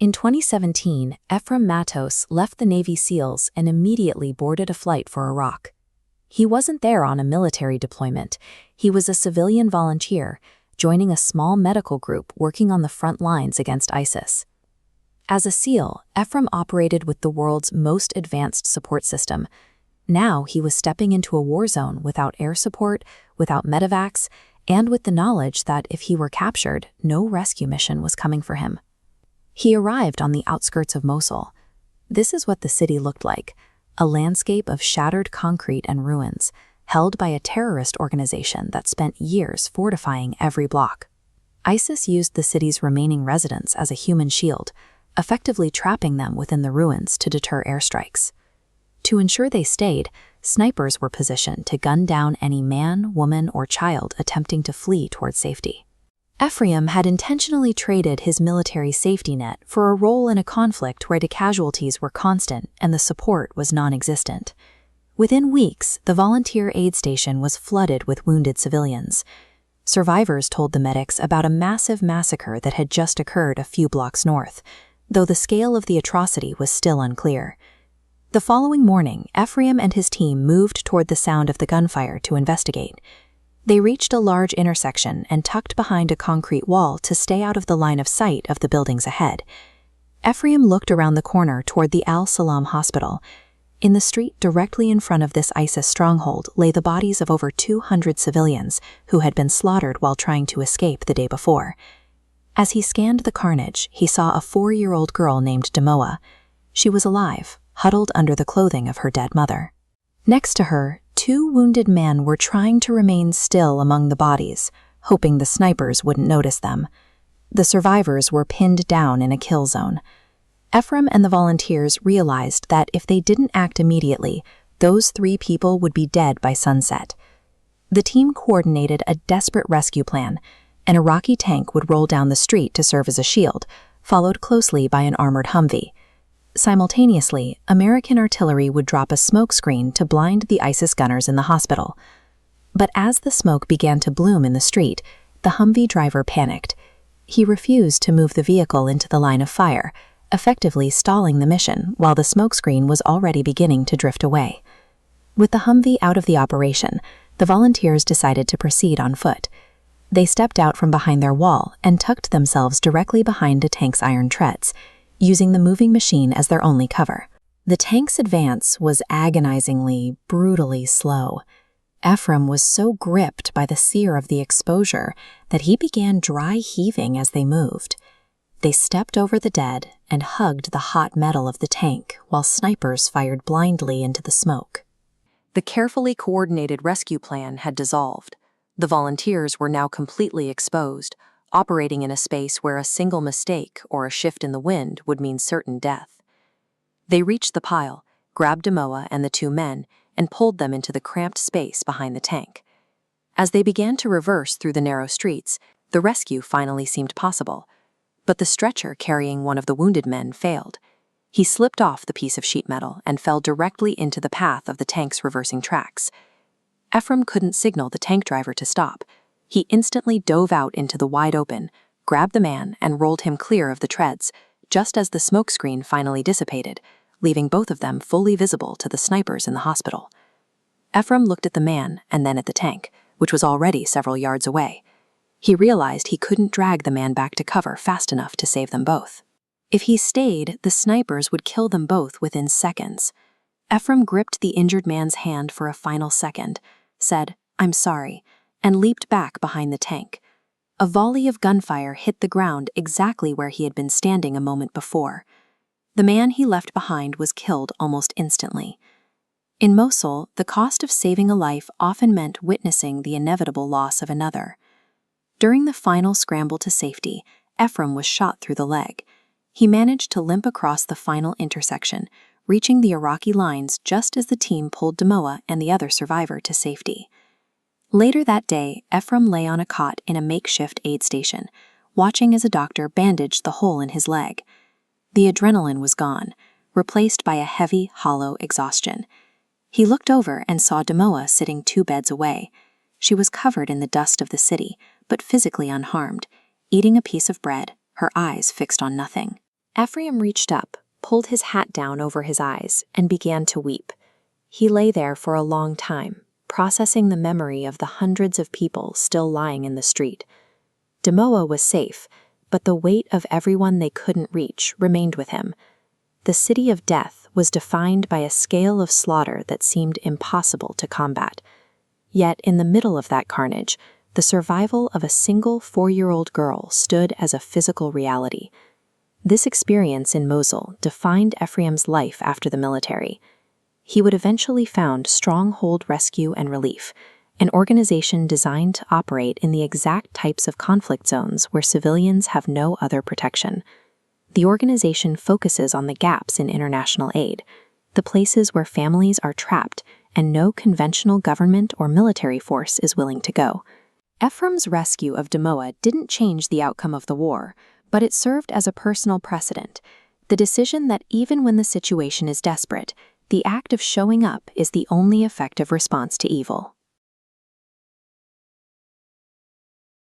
In 2017, Ephraim Matos left the Navy SEALs and immediately boarded a flight for Iraq. He wasn't there on a military deployment. He was a civilian volunteer, joining a small medical group working on the front lines against ISIS. As a SEAL, Ephraim operated with the world's most advanced support system. Now he was stepping into a war zone without air support, without medevacs, and with the knowledge that if he were captured, no rescue mission was coming for him. He arrived on the outskirts of Mosul. This is what the city looked like, a landscape of shattered concrete and ruins, held by a terrorist organization that spent years fortifying every block. ISIS used the city's remaining residents as a human shield, effectively trapping them within the ruins to deter airstrikes. To ensure they stayed, snipers were positioned to gun down any man, woman, or child attempting to flee toward safety. Ephraim had intentionally traded his military safety net for a role in a conflict where the casualties were constant and the support was non-existent. Within weeks, the volunteer aid station was flooded with wounded civilians. Survivors told the medics about a massive massacre that had just occurred a few blocks north, though the scale of the atrocity was still unclear. The following morning, Ephraim and his team moved toward the sound of the gunfire to investigate. They reached a large intersection and tucked behind a concrete wall to stay out of the line of sight of the buildings ahead. Ephraim looked around the corner toward the Al-Salam hospital. In the street directly in front of this ISIS stronghold lay the bodies of over 200 civilians who had been slaughtered while trying to escape the day before. As he scanned the carnage, he saw a 4-year-old girl named Demoa. She was alive, huddled under the clothing of her dead mother. Next to her, 2 wounded men were trying to remain still among the bodies, hoping the snipers wouldn't notice them. The survivors were pinned down in a kill zone. Ephraim and the volunteers realized that if they didn't act immediately, those 3 people would be dead by sunset. The team coordinated a desperate rescue plan. An Iraqi tank would roll down the street to serve as a shield, followed closely by an armored Humvee. Simultaneously, American artillery would drop a smoke screen to blind the ISIS gunners in the hospital. But as the smoke began to bloom in the street, the Humvee driver panicked. He refused to move the vehicle into the line of fire, effectively stalling the mission while the smoke screen was already beginning to drift away. With the Humvee out of the operation, the volunteers decided to proceed on foot. They stepped out from behind their wall and tucked themselves directly behind the tank's iron treads, using the moving machine as their only cover. The tank's advance was agonizingly, brutally slow. Ephraim was so gripped by the sear of the exposure that he began dry heaving as they moved. They stepped over the dead and hugged the hot metal of the tank while snipers fired blindly into the smoke. The carefully coordinated rescue plan had dissolved. The volunteers were now completely exposed, operating in a space where a single mistake or a shift in the wind would mean certain death. They reached the pile, grabbed Demoa and the 2 men, and pulled them into the cramped space behind the tank. As they began to reverse through the narrow streets, the rescue finally seemed possible. But the stretcher carrying one of the wounded men failed. He slipped off the piece of sheet metal and fell directly into the path of the tank's reversing tracks. Ephraim couldn't signal the tank driver to stop. He instantly dove out into the wide open, grabbed the man, and rolled him clear of the treads, just as the smoke screen finally dissipated, leaving both of them fully visible to the snipers in the hospital. Ephraim looked at the man and then at the tank, which was already several yards away. He realized he couldn't drag the man back to cover fast enough to save them both. If he stayed, the snipers would kill them both within seconds. Ephraim gripped the injured man's hand for a final second, said, "I'm sorry," and leaped back behind the tank. A volley of gunfire hit the ground exactly where he had been standing a moment before. The man he left behind was killed almost instantly. In Mosul, the cost of saving a life often meant witnessing the inevitable loss of another. During the final scramble to safety, Ephraim was shot through the leg. He managed to limp across the final intersection, reaching the Iraqi lines just as the team pulled Demoa and the other survivor to safety. Later that day, Ephraim lay on a cot in a makeshift aid station, watching as a doctor bandaged the hole in his leg. The adrenaline was gone, replaced by a heavy, hollow exhaustion. He looked over and saw Demoa sitting 2 beds away. She was covered in the dust of the city, but physically unharmed, eating a piece of bread, her eyes fixed on nothing. Ephraim reached up, pulled his hat down over his eyes, and began to weep. He lay there for a long time, processing the memory of the hundreds of people still lying in the street. Demoa was safe, but the weight of everyone they couldn't reach remained with him. The city of death was defined by a scale of slaughter that seemed impossible to combat. Yet, in the middle of that carnage, the survival of a single 4-year-old girl stood as a physical reality. This experience in Mosul defined Ephraim's life after the military. He would eventually found Stronghold Rescue and Relief, an organization designed to operate in the exact types of conflict zones where civilians have no other protection. The organization focuses on the gaps in international aid, the places where families are trapped and no conventional government or military force is willing to go. Ephraim's rescue of Demoa didn't change the outcome of the war, but it served as a personal precedent, the decision that even when the situation is desperate, the act of showing up is the only effective response to evil.